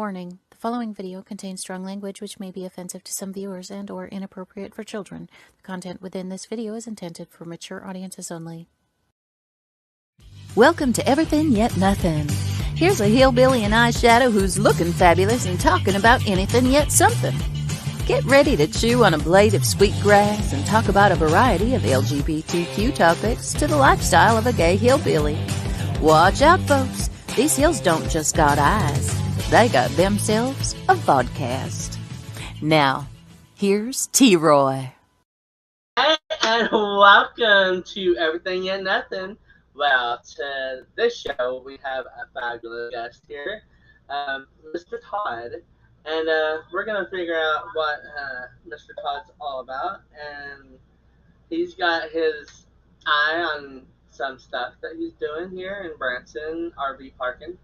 Warning, the following video contains strong language which may be offensive to some viewers and or inappropriate for children. The content within this video is intended for mature audiences only. Welcome to Everything Yet Nothing. Here's a hillbilly in eyeshadow who's looking fabulous and talking about anything yet something. Get ready to chew on a blade of sweet grass and talk about a variety of LGBTQ topics to the lifestyle of a gay hillbilly. Watch out, folks. These hills don't just got eyes. They got themselves a vodcast. Now, here's T-Roy. Hey, and welcome to Everything Yet Nothing. Well, to this show, we have a fabulous guest here, Mr. Todd. And we're going to figure out what Mr. Todd's all about. And he's got his eye on some stuff that he's doing here in Branson, RV parking.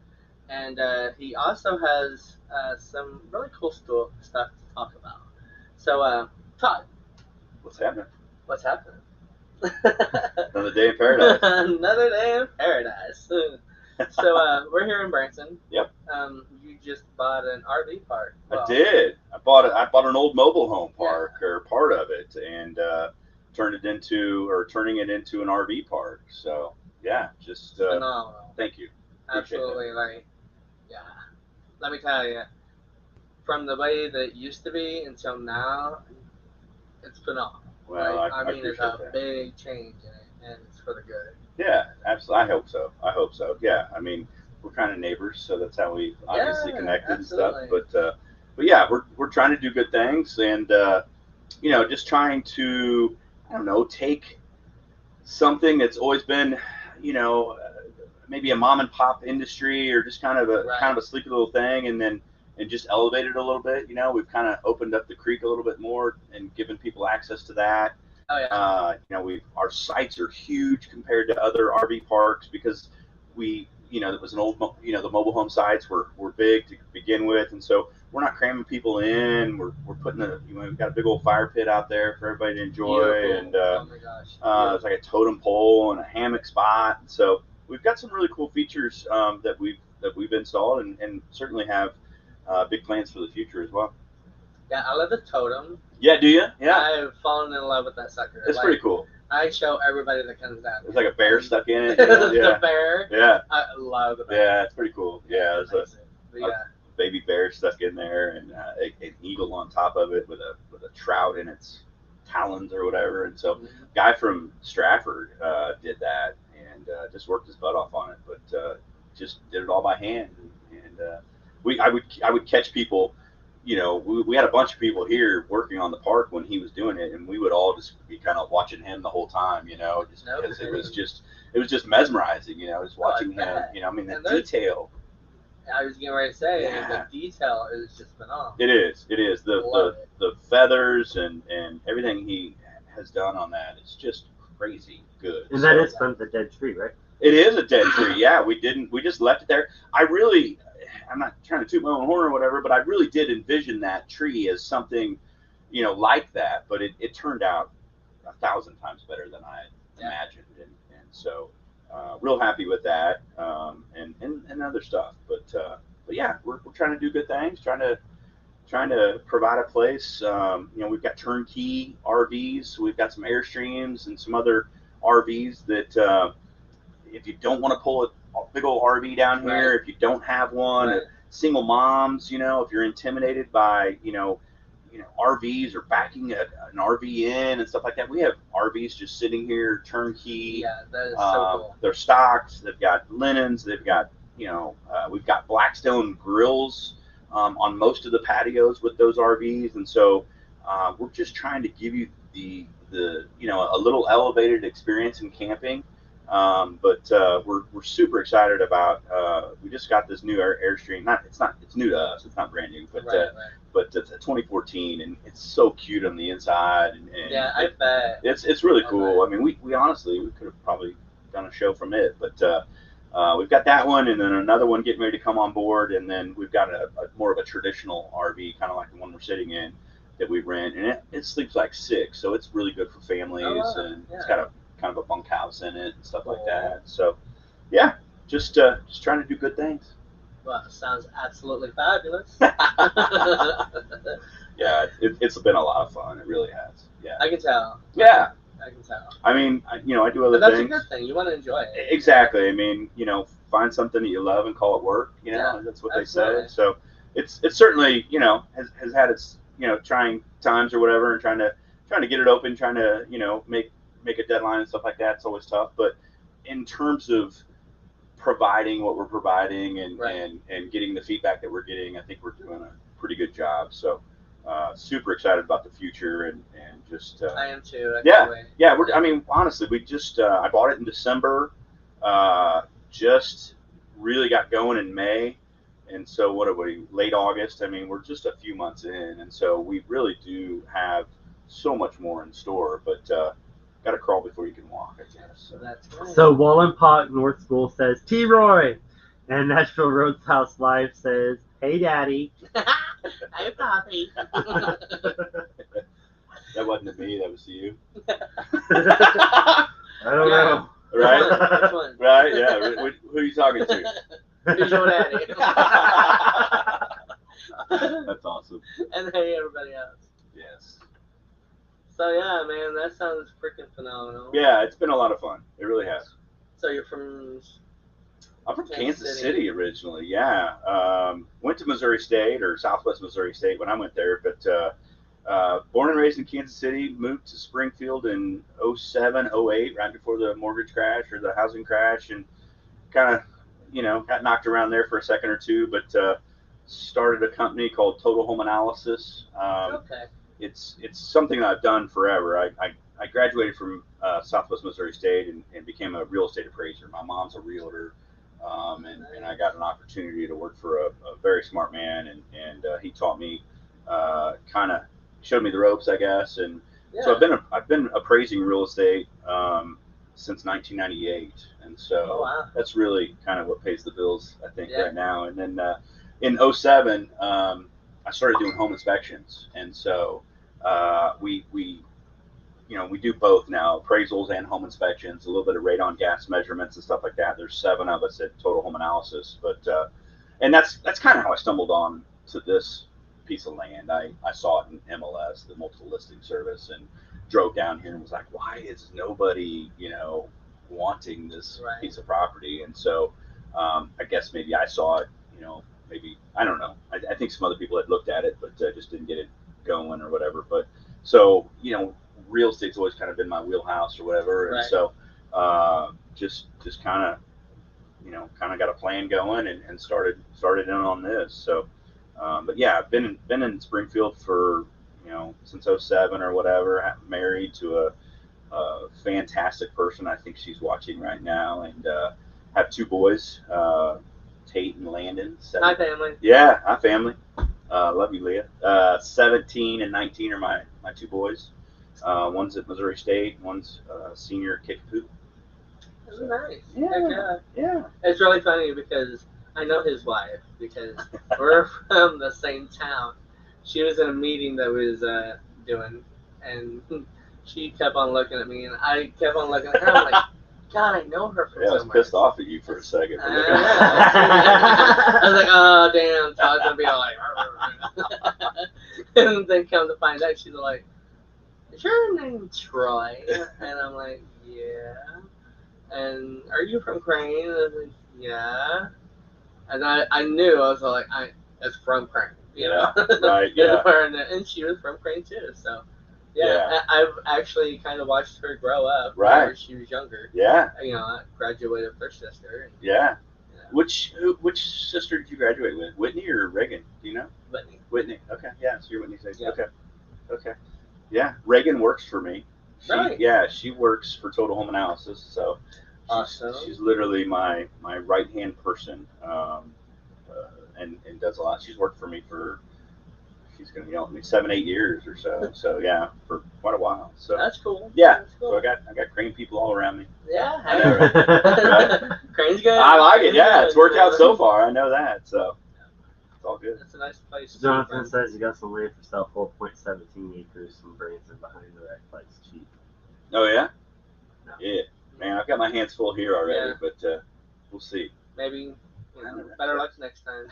And he also has some really cool stuff to talk about. So, Todd. What's happening? What's happening? Another day in paradise. Another day in paradise. So, we're here in Branson. Yep. You just bought an RV park. Well, I did. I bought an old mobile home park, or part of it, and turning it into an RV park. So yeah, just phenomenal. Thank you. Absolutely, yeah. Let me tell you, from the way that it used to be until now, it's phenomenal. Well, I mean, it's a big change in it, and it's for the good. Yeah, absolutely. I hope so. Yeah, I mean, we're kind of neighbors, so that's how we obviously connected absolutely. and stuff. But yeah, we're trying to do good things, and just trying to, I don't know, take something that's always been, maybe a mom and pop industry or just kind of a sleepy little thing, and just elevate it a little bit. We've kind of opened up the creek a little bit more and given people access to that. Oh yeah. Our sites are huge compared to other RV parks because it was an old, the mobile home sites were big to begin with, and so we're not cramming people in. We're putting we've got a big old fire pit out there for everybody to enjoy. Beautiful. And oh my gosh, it's like a totem pole and a hammock spot. So we've got some really cool features that we've installed, and certainly have big plans for the future as well. Yeah, I love the totem. Yeah, do you? Yeah. I've fallen in love with that sucker. It's pretty cool. I show everybody that comes down. There's like a bear stuck in it. The bear. Yeah. I love the bear. Yeah, it's pretty cool. Yeah, there's a baby bear stuck in there, and an eagle on top of it with a trout in its talons or whatever. And so, guy from Stratford did that and just worked his butt off on it, but just did it all by hand. And I would catch people. We had a bunch of people here working on the park when he was doing it, and we would all just be kind of watching him the whole time, just because it was just mesmerizing, just watching him, the detail. I was getting ready to say, the detail is just phenomenal. It is. The feathers and everything he has done on that is just crazy good. And that is from the dead tree, right? It is a dead tree. Yeah, we just left it there. I'm not trying to toot my own horn or whatever, but I really did envision that tree as something, like that. But it turned out 1,000 times better than I had imagined, and so real happy with that, and other stuff. But yeah, we're trying to do good things, trying to provide a place. We've got turnkey RVs, we've got some Airstreams and some other RVs that if you don't want to pull a big old RV down here, if you don't have one, single moms, if you're intimidated by, RVs or backing an RV in and stuff like that, we have RVs just sitting here turnkey. Yeah, that is so cool. They're stocked. They've got linens. They've got, we've got Blackstone grills on most of the patios with those RVs, and so we're just trying to give you the a little elevated experience in camping. But we're super excited about. We just got this new Airstream. It's new to us. It's not brand new, but it's a 2014, and it's so cute on the inside. And yeah, I bet it's really cool. I mean, we honestly could have probably done a show from it, but we've got that one, and then another one getting ready to come on board, and then we've got a more of a traditional RV, kind of like the one we're sitting in, that we rent, and it sleeps like 6, so it's really good for families, and it's got a kind of a bunkhouse in it and stuff like that. So yeah, just trying to do good things. Well, sounds absolutely fabulous. Yeah, it's been a lot of fun. It really has. Yeah. I can tell. Yeah. I can tell. I mean, I do other But that's things. a good thing. You want to enjoy it. Exactly. I mean, find something that you love and call it work. Yeah, That's what absolutely. they say. So it's certainly has had its trying times or whatever, and trying to get it open, trying to make a deadline and stuff like that. It's always tough. But in terms of providing what we're providing and Right. and getting the feedback that we're getting, I think we're doing a pretty good job. So super excited about the future and just I am too. I yeah, can't wait. yeah. I mean, honestly, we just I bought it in December. Just really got going in May, and so what are we? Late August. I mean, we're just a few months in, and so we really do have so much more in store. But got to crawl before you can walk, I guess. So. That's right. So Wallen Park North School says T-Roy, and Nashville Roadhouse Live says, "Hey, Daddy." Hey, Poppy. That wasn't to me. That was to you. I don't know. Right? Which one? Right? Yeah. Who are you talking to? Who's your daddy? That's awesome. And hey, everybody else. Yes. So yeah, man, that sounds freaking phenomenal. Yeah, it's been a lot of fun. It really has. So you're from? I'm from Kansas City originally. Yeah. Went to Missouri State or Southwest Missouri State when I went there, but born and raised in Kansas City. Moved to Springfield in 07, 08, right before the mortgage crash or the housing crash, and kind of got knocked around there for a second or two, but started a company called Total Home Analysis. Okay. It's something that I've done forever. I graduated from Southwest Missouri State and became a real estate appraiser. My mom's a realtor, and I got an opportunity to work for a very smart man, and he taught me, kind of showed me the ropes, I guess. And so I've been appraising real estate since 1998, and so that's really kind of what pays the bills, I think, right now. And then in 07, I started doing home inspections, and so we do both now, appraisals and home inspections, a little bit of radon gas measurements and stuff like that. There's 7 of us at Total Home Analysis, but and that's kind of how I stumbled on to this piece of land. I saw it in MLS, the multiple listing service, and drove down here and was like, why is nobody wanting this piece of property? And so I guess maybe I saw it, maybe, I don't know. I think some other people had looked at it, but just didn't get it going or whatever. But so real estate's always kind of been my wheelhouse or whatever, and so just kind of got a plan going and started in on this. So but yeah, I've been in Springfield for since 07 or whatever. Married to a fantastic person. I think she's watching right now, and have 2 boys, Tate and Landon. Hi, family. Yeah, hi, family. Love you, Leah. 17 and 19 are my 2 boys. One's at Missouri State, one's senior at Kickapoo. So, nice. Yeah. It's really funny because I know his wife because we're from the same town. She was in a meeting that was doing, and she kept on looking at me, and I kept on looking at her. I'm like, God, I know her from somewhere. I was pissed off at you for a second. I was like, oh, damn, Todd's going to be all like, and then come to find out, she's like, is your name Troy? And I'm like, yeah. And are you from Crane? And I was like, yeah. And I knew, I was like, it's from Crane. You know? Right, yeah. And she was from Crane too, so. Yeah, I've actually kind of watched her grow up. Right. When she was younger. Yeah. I graduated with her sister. And, yeah. Which sister did you graduate with? Whitney or Reagan? Do you know? Whitney. Okay. Yeah. So you're Whitney's age. Yeah. Okay. Yeah. Reagan works for me. Right. Yeah. She works for Total Home Analysis. So awesome. She's literally my right hand person, and does a lot. She's worked for me for. She's going to yell at me 7-8 years or so. So yeah, for quite a while. So that's cool. Yeah. That's cool. So I got Crane people all around me. Yeah. I know, right? Crane's good. I like it. Yeah, it's worked out so far. I know that. So it's all good. It's a nice place. Jonathan says you got some land for sale, 4.17 acres, some Branson behind the rack place cheap. Oh yeah. No. Yeah. Man, I've got my hands full here already, but we'll see. Maybe better luck next time.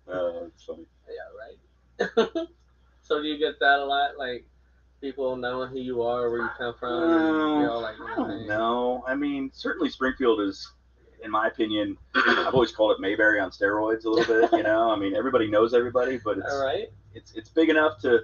Oh, that's funny. Yeah, right. So do you get that a lot? Like people knowing who you are, where you come from, and you're all like, I don't know. I mean, certainly Springfield is, in my opinion, I've always called it Mayberry on steroids a little bit. You know, I mean, everybody knows everybody, but it's all right. it's big enough to,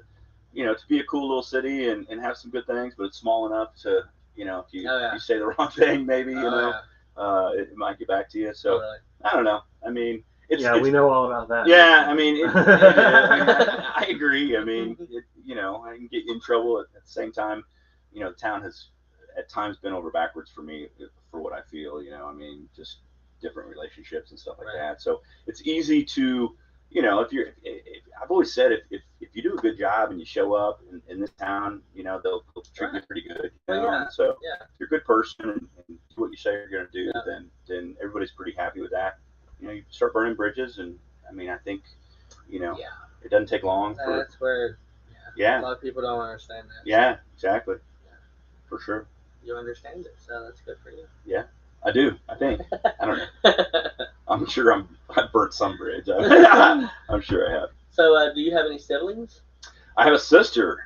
to be a cool little city and have some good things, but it's small enough to, if you say the wrong thing, maybe it might get back to you. So I don't know. I mean, we know all about that. Yeah, I mean, I agree. I mean, I can get you in trouble at the same time. The town has at times been over backwards for me for what I feel. I mean, just different relationships and stuff like that. So it's easy to, I've always said if you do a good job and you show up in this town, they'll treat you pretty good. So if you're a good person and do what you say you're going to do, then everybody's pretty happy with that. You start burning bridges, and I mean, I think, it doesn't take long. That's where, a lot of people don't understand that. Yeah, exactly. Yeah. For sure. You understand it, so that's good for you. Yeah, I do. I think. I don't know. I'm sure I've burnt some bridge. I'm sure I have. So, do you have any siblings? I have a sister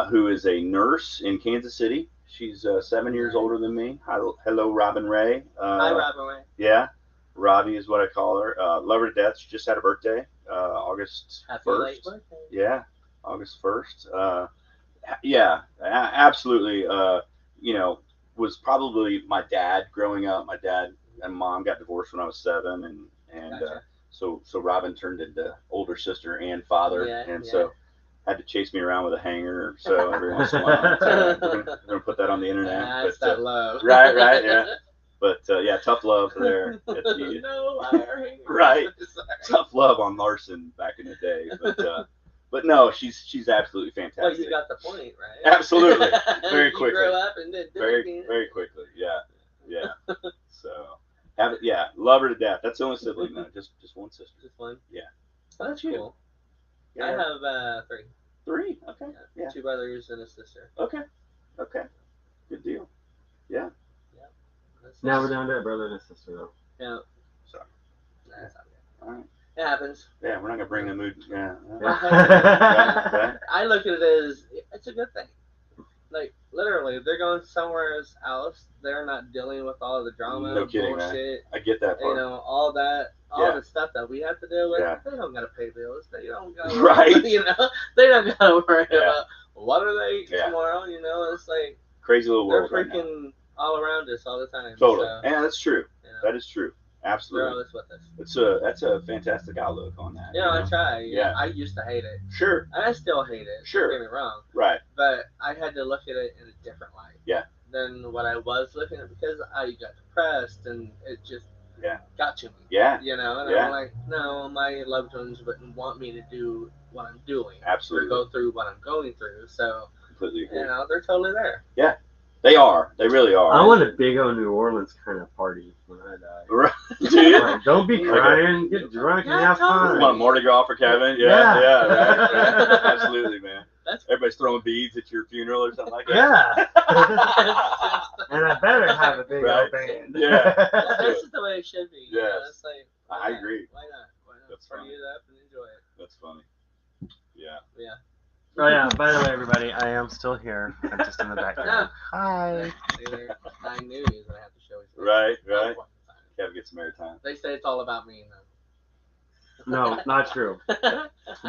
who is a nurse in Kansas City. She's 7 years older than me. Hello, Robin Ray. Hi, Robin Ray. Yeah. Robbie is what I call her. Love her to death. She just had a birthday, August 1st. Happy late birthday. Yeah, August 1st. Yeah, absolutely. Was probably my dad growing up. My dad and mom got divorced when I was 7, and Gotcha. So Robin turned into older sister and father, so had to chase me around with a hanger. So every once in a while, so we're gonna put that on the internet. That's that love. Right, yeah. But tough love there. No, right. Tough love on Larson back in the day, but no, she's absolutely fantastic. Well, you got the point, right? Absolutely, very quickly. You grew up and did very quickly. Yeah. So love her to death. That's the only sibling though. Just one sister. Just one. Yeah. Oh, that's cool. Yeah. I have 3. 3. Okay. Yeah. 2 brothers and a sister. Okay. Good deal. Yeah. Now we're down to a brother and a sister, though. Yeah. Sorry. That's not good. All right. It happens. Yeah, we're not gonna bring the mood. Yeah. I look at it as it's a good thing. Like literally, they're going somewhere else. They're not dealing with all the drama, no kidding, bullshit. Man. I get that part. All that, the stuff that we have to deal with. Yeah. They don't gotta pay bills. They don't gotta. Right. They don't gotta worry about what are they eating tomorrow. It's like crazy little world. They're freaking all around us all the time. Totally. So, yeah, that's true. That is true. Absolutely. They're always with us. That's a fantastic outlook on that. I try. Yeah. I used to hate it. Sure. And I still hate it. Sure. Don't get me wrong. Right. But I had to look at it in a different light. Yeah. Than what I was looking at because I got depressed and it just got to me. Yeah. And I'm like, no, my loved ones wouldn't want me to do what I'm doing. Absolutely. Or go through what I'm going through. So completely agree. They're totally there. Yeah. They are. They really are. I want a big old New Orleans kind of party when I die. Right. Do you? Like, don't be crying. Get drunk and have fun. You want Mardi Gras for Kevin? Yeah. Right. Absolutely, man. Everybody's throwing beads at your funeral or something like that. Yeah. And I better have a big old band. Yeah. That's just the way it should be. Yeah. It's like, I agree. Why not? That's party it up and enjoy it. That's funny. Yeah. Yeah. Oh yeah, by the way, everybody, I am still here. I'm just in the background. Hi. 9 news I have to show you. Right. Gotta get some airtime. They say it's all about me though. No, not true.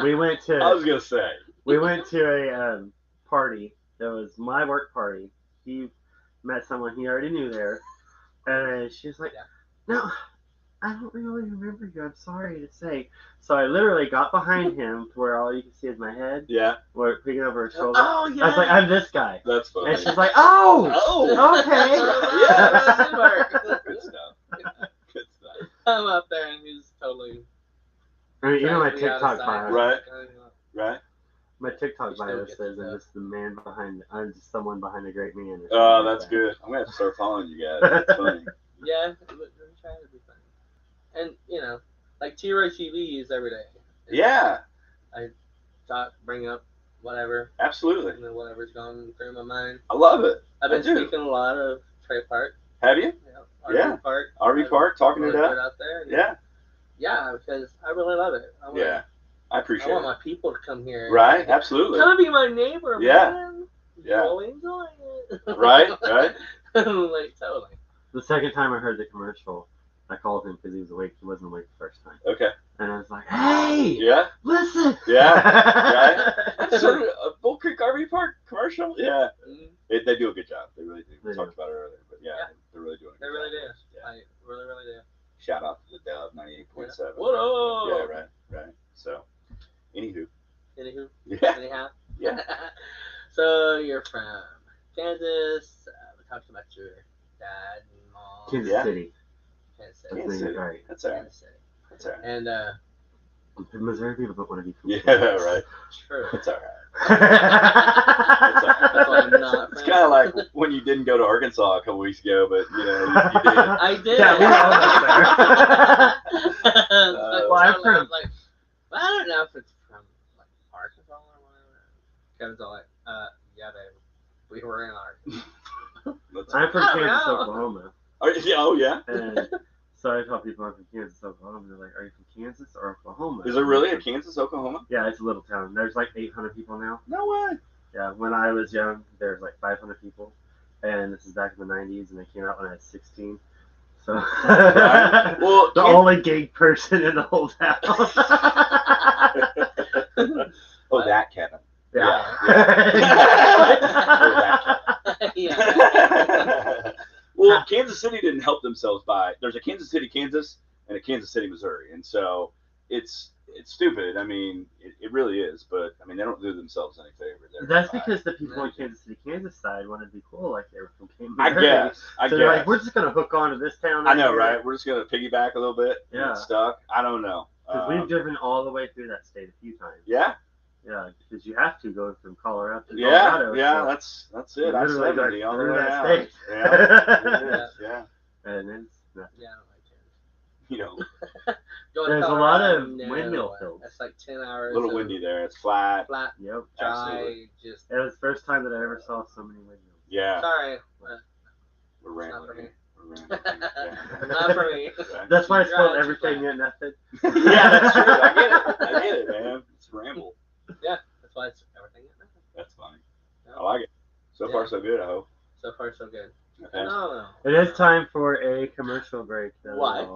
We went to. I was gonna say. We went to a party. It was my work party. He met someone he already knew there, and she was like, "No, I don't really remember you. I'm sorry to say." So I literally got behind him to where all you can see is my head. Yeah. We're picking over her shoulder. Oh, yeah. I was like, "I'm this guy." That's funny. And she's like, "Oh, okay." Yeah. Good stuff. Good stuff. I'm up there and he's totally. I mean, my TikTok bio. Right. My TikTok bio says I'm just the man behind. I'm just someone behind a great man. Oh, that's good. I'm gonna have to start following you guys. That's funny. Yeah, we're trying to be funny. And like T-Roy TV is every day. Yeah. I thought bring up whatever. Absolutely. Whatever's going through my mind. I love it. I've been speaking a lot of Trey Park. Have you? Yeah, RV park. RV park, talking really it up. Out there. Yeah. Yeah, because I really love it. I appreciate it. I want my people to come here. Right, absolutely. Come be my neighbor, man. Yeah. You'll enjoy it. Right. Like, totally. The second time I heard the commercial, I called him because he was awake. He wasn't awake the first time. Okay. And I was like, hey! Yeah. Listen! Yeah. Right? Sort of a Bull Creek RV Park commercial? Yeah. Mm-hmm. They do a good job. They really do. We They talked about it earlier. But they're really doing a good They really job. do. Yeah. I really, really do. Shout out to the Dove 98.7. Yeah. What up? Yeah, right. So, anywho. Yeah. Anyhow. Yeah. So, you're from Kansas. We talked about your dad and mom. Kansas City. Kansas City. Right. That's all right. Kansas City. That's all right. And, Missouri people don't want to be from Yeah, right. true. That's all right. That's why I'm not. It's kind of like when you didn't go to Arkansas a couple weeks ago, but you did. I did. Yeah, we all went there. Well, I'm from. Like, I don't know if it's from like Arkansas or whatever. Kevin's all like, yeah, babe, we were in Arkansas. I'm from I don't Kansas, know. Oklahoma. Oh yeah. And so I tell people I'm from Kansas, Oklahoma. They're like, are you from Kansas or Oklahoma? Is there really a Kansas, Oklahoma? Yeah, it's a little town. There's like 800 people now. No way. Yeah, when I was young, there was like 500 people. And this is back in the 90s, and they came out when I was 16. So, Right. Well, the only gay person in the whole town. Oh, that Kevin. Yeah. Yeah. Well, Kansas City didn't help themselves by. There's a Kansas City, Kansas, and a Kansas City, Missouri, and so it's stupid. I mean, it really is. But I mean, they don't do themselves any favor. That's because the people on Kansas City, Kansas side wanted to be cool, like they were from Kansas. I guess. So they're like, we're just gonna hook on to this town. I know, right? We're just gonna piggyback a little bit. Yeah. Get stuck. I don't know. Because we've driven all the way through that state a few times. Yeah. Yeah, because you have to go from Colorado to Yeah, Colorado. yeah, so that's it. literally I-70 all the through way that out. state. Yeah, it is, yeah. And it's not. Yeah, I don't like it. You know, Going to There's a Colorado, lot of no. windmill fields. That's like 10 a hours. little of windy there. It's flat. Flat, Yep. dry, Absolutely. just. It was the first time that I ever saw so many windmills. Yeah, Sorry. we're Not for me. rambling. We're rambling. Yeah. Not for me. That's why it's Dry, called just Everything flat. Yet Nothing. Yeah, that's true. I get it, man. It's ramble. Yeah, that's why it's everything. That's funny. Yeah. I like it. So far, so good. I hope. So far, so good. Okay. No. It is time for a commercial break, though. What?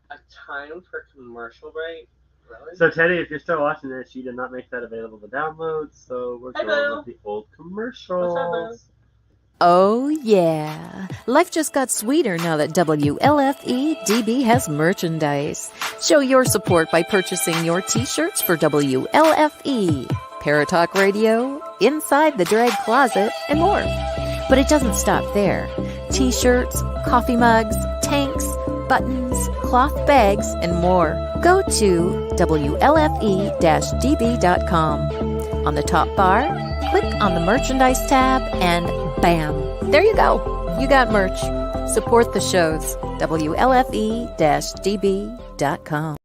A time for commercial break? Really? So, Teddy, if you're still watching this, you did not make that available to download, so we're Hey, going Boo. with the old commercials. What's up, Oh, yeah. Life just got sweeter now that WLFE DB has merchandise. Show your support by purchasing your t-shirts for WLFE, Paratalk Radio, Inside the Drag Closet, and more. But it doesn't stop there. T-shirts, coffee mugs, tanks, buttons, cloth bags, and more. Go to WLFE-DB.com. On the top bar, click on the merchandise tab and bam, there you go. You got merch. Support the shows. WLFE-DB.com.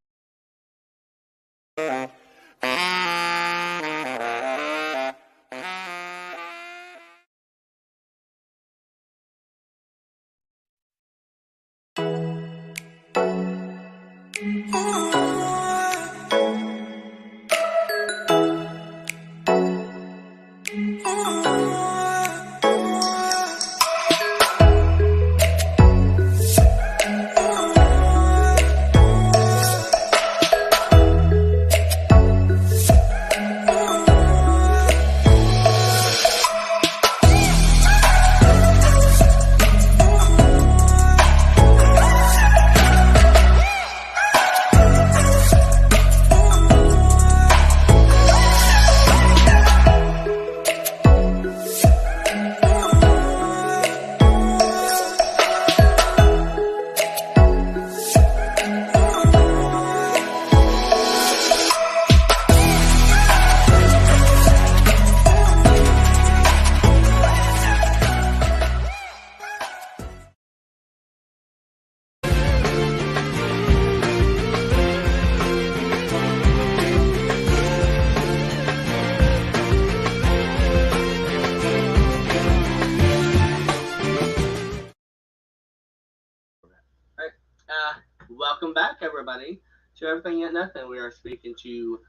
everybody, to Everything Yet Nothing. We are speaking to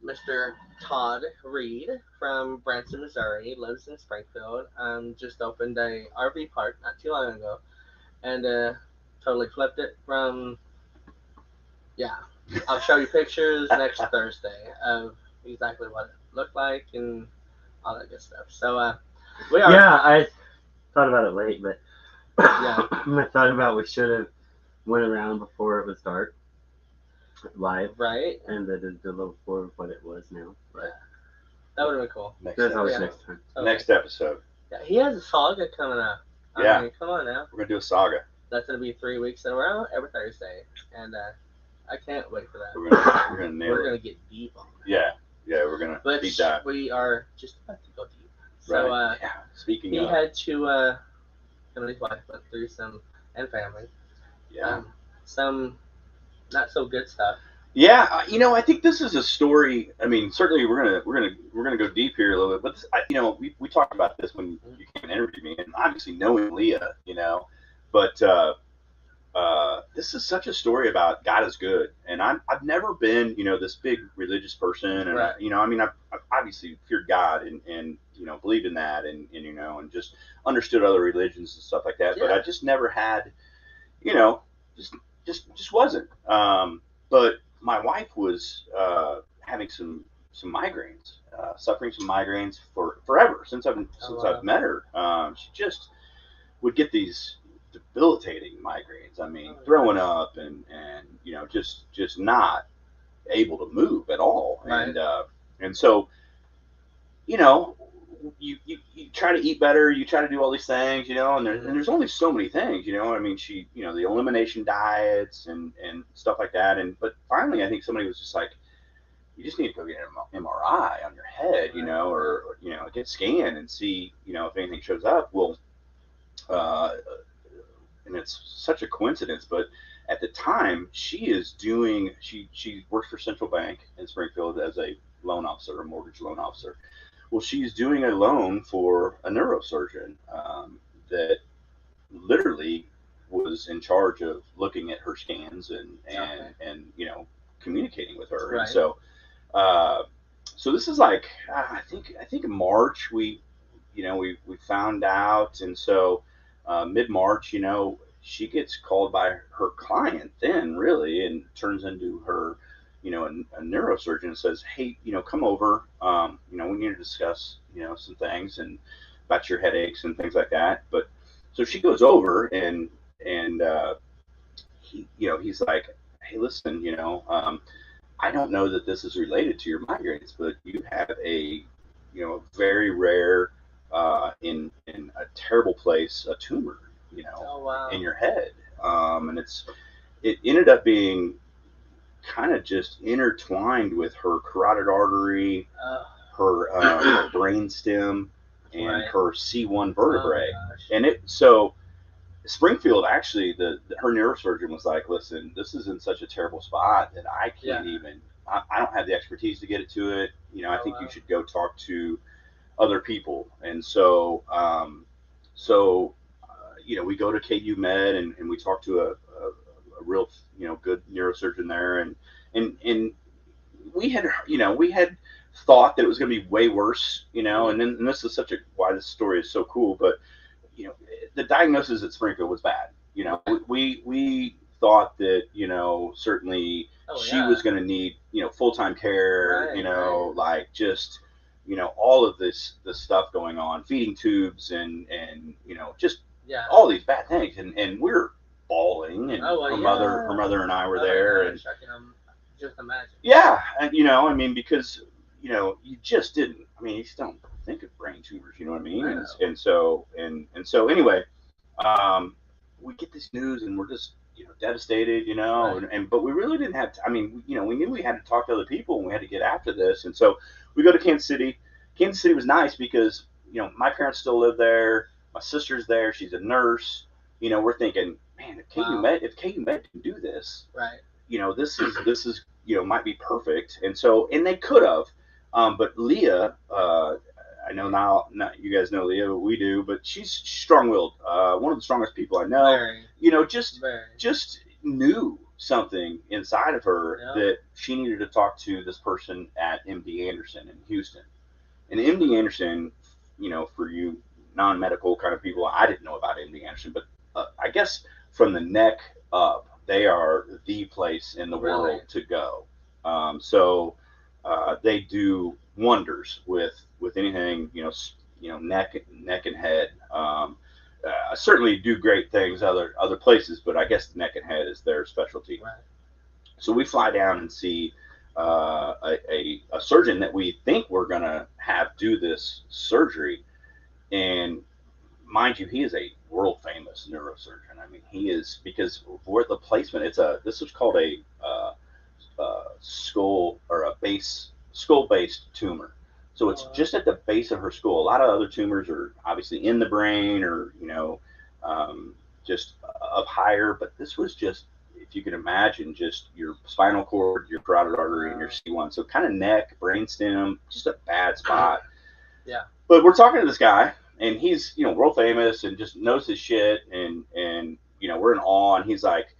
Mr. Todd Reed from Branson, Missouri. Lives in Springfield. Just opened a RV park not too long ago, and totally flipped it from. Yeah, I'll show you pictures next Thursday of exactly what it looked like and all that good stuff. So we are. Yeah, I thought about it late, but Yeah. I thought about we should have went around before it was dark, live, Right. and did a little before of what it was now. But that would have been cool. There's always Yeah. next time. Totally. Next episode. Yeah, he has a saga coming up. I mean, come on now. We're gonna do a saga. That's gonna be 3 weeks in a row every Thursday, and I can't wait for that. We're gonna nail We're it. gonna get deep on it. Yeah, we're gonna beat that. We are just about to go deep. So Right. Speaking he of, had to him and his wife went through some and family. Some not so good stuff. Yeah, I think this is a story. I mean, certainly we're gonna go deep here a little bit, but this, we talked about this when you came and interviewed me, and obviously knowing Leah, but this is such a story about God is good, and I've never been, this big religious person, and Right. I've obviously feared God and believed in that, and and just understood other religions and stuff like that, but I just never had, just wasn't. But my wife was having some migraines, suffering some migraines for forever since I've met her. She just would get these debilitating migraines. I mean, throwing up and just not able to move at all. Right. And so you try to eat better, you try to do all these things, and there's only so many things, she, the elimination diets and stuff like that. But finally, I think somebody was just like, you just need to go get an MRI on your head, or get scanned and see, if anything shows up. Well, and it's such a coincidence, but at the time she works for Central Bank in Springfield as a loan officer, a mortgage loan officer. Well, she's doing a loan for a neurosurgeon that literally was in charge of looking at her scans and communicating with her. Right. And so this is like I think in March we found out, and so mid-March, she gets called by her client then really, and turns into her a neurosurgeon, and says, hey, come over, we need to discuss, some things and about your headaches and things like that. But so she goes over and he's like, hey, listen, I don't know that this is related to your migraines, but you have a very rare in a terrible place, a tumor, Oh, wow. in your head. And it ended up being kind of just intertwined with her carotid artery, her brain stem, and Right. her C1 vertebrae. Oh, gosh. And so Springfield, actually, her neurosurgeon was like, listen, this is in such a terrible spot that I can't even, I don't have the expertise to get it to it. I think you should go talk to other people. And so, we go to KU Med and we talk to a real, good neurosurgeon there. And we had thought that it was going to be way worse, and this is why this story is so cool. But, the diagnosis at Springfield was bad. We thought that, certainly she was going to need, full-time care, Right. like just, all of this stuff going on, feeding tubes and just all these bad things. And we're bawling, and her mother and I were there. Gosh, I can just imagine. Yeah, and because you just didn't. You just don't think of brain tumors. You know what I mean? And so anyway, we get this news and we're just devastated. Right. But we really didn't have. We knew we had to talk to other people and we had to get after this. And so we go to Kansas City. Kansas City was nice because my parents still live there. My sister's there. She's a nurse. We're thinking, man, if KU Med can do this, right? This is might be perfect. And they could have, but Leah, I know now, not you guys know Leah, but we do. But she's strong-willed, one of the strongest people I know. Very. Just knew something inside of her Yeah. that she needed to talk to this person at MD Anderson in Houston. And MD Anderson, for you non-medical kind of people, I didn't know about MD Anderson, but I guess from the neck up, they are the place in the Really? world to go. So they do wonders with anything, neck and head. Certainly do great things other places, but I guess neck and head is their specialty. Right. So we fly down and see a surgeon that we think we're gonna have do this surgery, and mind you, he is a world famous neurosurgeon. I mean, he is, because for the placement, this was called a skull, or a base skull based tumor. So it's just at the base of her skull. A lot of other tumors are obviously in the brain, or just up higher, but this was just, if you can imagine, just your spinal cord, your carotid artery, and your C1. So kind of neck, brainstem, just a bad spot. Yeah. But we're talking to this guy, and he's world famous and just knows his shit, and we're in awe, and he's like,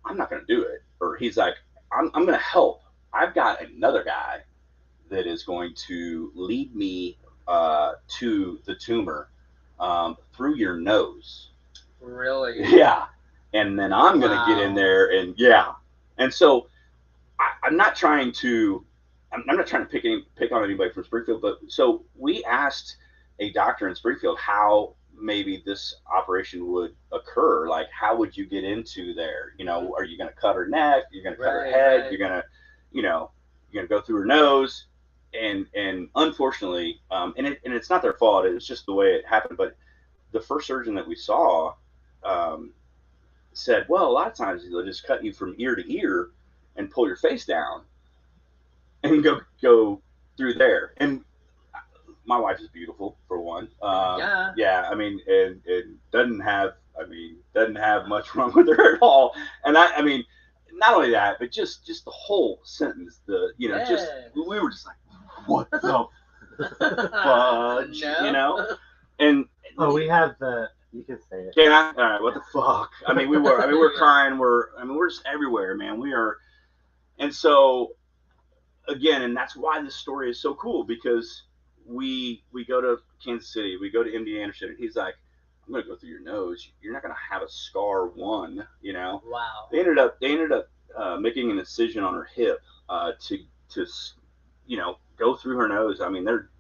I'm not gonna do it, or he's like, I'm gonna help. I've got another guy that is going to lead me to the tumor through your nose. Really? Yeah. And then I'm going to get in there, and And so I'm not trying to pick on anybody from Springfield, but so we asked a doctor in Springfield how maybe this operation would occur. Like, how would you get into there? Are you going to cut her neck? You're going to cut her head? Right. You're going to, you're going to go through her nose. And unfortunately, and it's not their fault. It was just the way it happened. But the first surgeon that we saw said, well, a lot of times they'll just cut you from ear to ear and pull your face down and go through there. And my wife is beautiful, for one. Yeah. I mean, and doesn't have much wrong with her at all. And I mean, not only that, but just the whole sentence. We were just like, what the fudge, And we have you can say it. Can I? All right. What the fuck? I mean, we're crying. We're just everywhere, man. We are. And so, again, and that's why this story is so cool, because we go to Kansas City, we go to MD Anderson, and he's like, I'm gonna go through your nose. You're not gonna have a scar one. Wow. They ended up making an incision on her hip to go through her nose. I mean, they're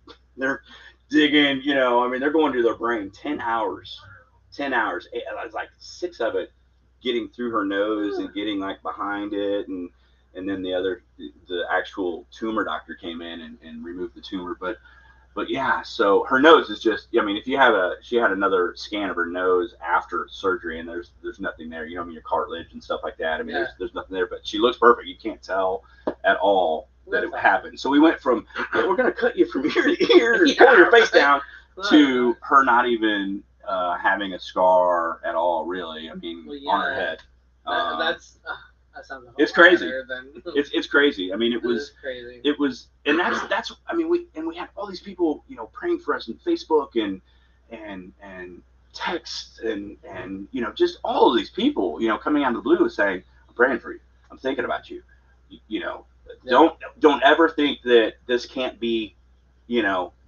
digging. They're going to their brain 10 hours. It was like 6 of it getting through her nose and getting like behind it, and then the actual tumor doctor came in and removed the tumor. But yeah, so her nose is just, if she had another scan of her nose after surgery, and there's nothing there, your cartilage and stuff like that. I mean, there's nothing there, but she looks perfect. You can't tell at all that it happened. So we went from, we're going to cut you from ear to ear and pull your face down, to her not even having a scar at all, really. I mean, on her head. That sounds it's crazy. Than... It's crazy. I mean, it was crazy. It was, and that's. I mean, we had all these people, praying for us on Facebook and texts and just all of these people, coming out of the blue saying, I'm praying for you. I'm thinking about you. Don't ever think that this can't be,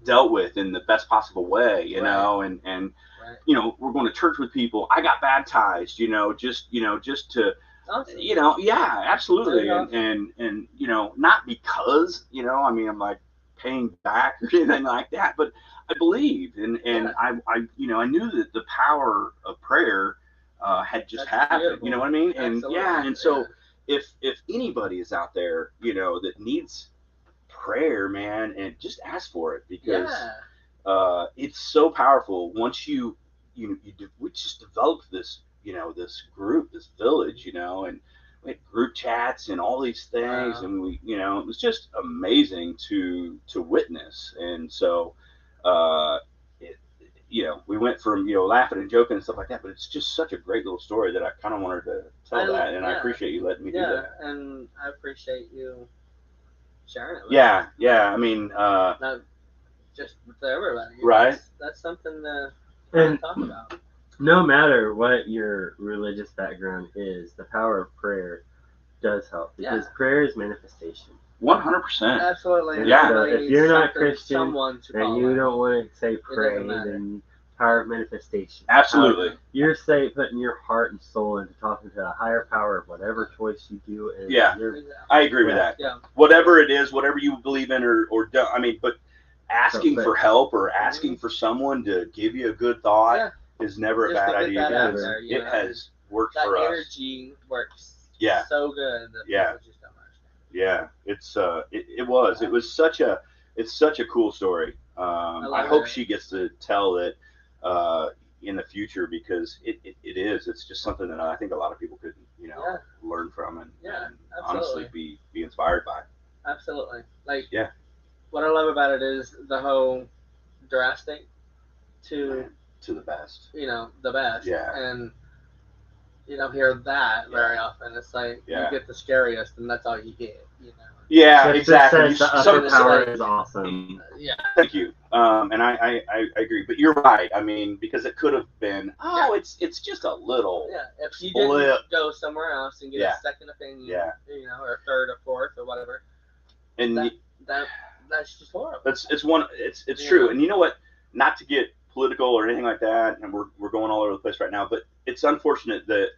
dealt with in the best possible way, and we're going to church with people. I got baptized, just to, awesome. Yeah, absolutely. And not because, I'm like paying back or anything like that, but I believe, and I knew that the power of prayer had just happened. Beautiful. You know what I mean? And Absolutely. and so if anybody is out there, that needs prayer, man, and just ask for it, because it's so powerful. Once we just developed this, this group, this village, and we had group chats and all these things. Wow. And we, it was just amazing to witness. And so, we went from, laughing and joking and stuff like that, but it's just such a great little story that I kind of wanted to tell that. And I appreciate you letting me do that. And I appreciate you sharing it with us. Yeah. I mean, not just with everybody. Right. That's something to talk about. No matter what your religious background is, the power of prayer does help because Yeah. prayer is manifestation. 100%. Absolutely. And Yeah. so Everybody if you're needs not something- Christian someone to and call you on. don't want to say pray, doesn't matter. then power of manifestation. Absolutely. You're putting your heart and soul into talking to a higher power of whatever choice you do. And Yeah. you're, I agree with Yeah. that. Yeah. Whatever it is, whatever you believe in or don't, I mean, but asking So, for help or asking for someone to give you a good thought Yeah. is never a Just bad to get idea. that out because there, you it know. has worked That for us. energy works Yeah. so good that Yeah. people just don't understand. Yeah, it was such a cool story. I love hope it. she gets to tell it in the future because it's just something that I think a lot of people could learn from and honestly be inspired by. Absolutely. Like, Yeah. what I love about it is the whole drastic to To the best. The best. Yeah. And you don't hear that very often. It's like you get the scariest, and that's all you get. Yeah, It exactly. says the upper power is awesome. Yeah. Thank you. And I agree. But you're right. I mean, because it could have been, it's just a little. Yeah. If you Flip. didn't go somewhere else and get Yeah. a second opinion, Yeah. Or a third or fourth or whatever, And that's just horrible. It's true. And you know what? Not to get political or anything like that, and we're going all over the place right now, but it's unfortunate that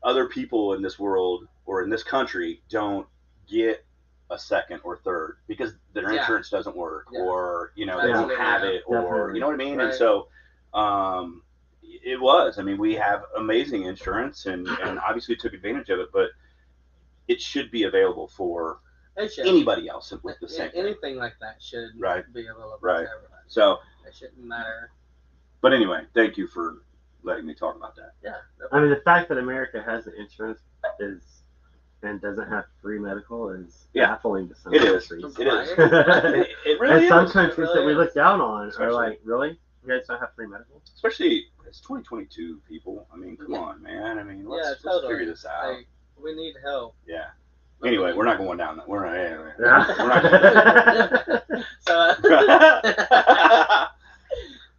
other people in this world or in this country don't get a second or third because their insurance doesn't work or they don't have it or Definitely. you know what I mean. Right. And so it was. I mean, we have amazing insurance and obviously took advantage of it, but it should be available for anybody else with the same thing. Anything like that should be available to Right. everybody. So it shouldn't matter. But anyway, thank you for letting me talk about that. Yeah. I mean, the fact that America has an insurance and doesn't have free medical is baffling to some countries. It is. It really and is. some countries that we is. look down on Especially- are like, really? You guys don't have free medical? Especially it's 2022, people. I mean, come on, man. I mean, let's figure this out. Like, we need help. Yeah. Anyway, we're not going down that. We're not. Anyway. Yeah. We're not. So,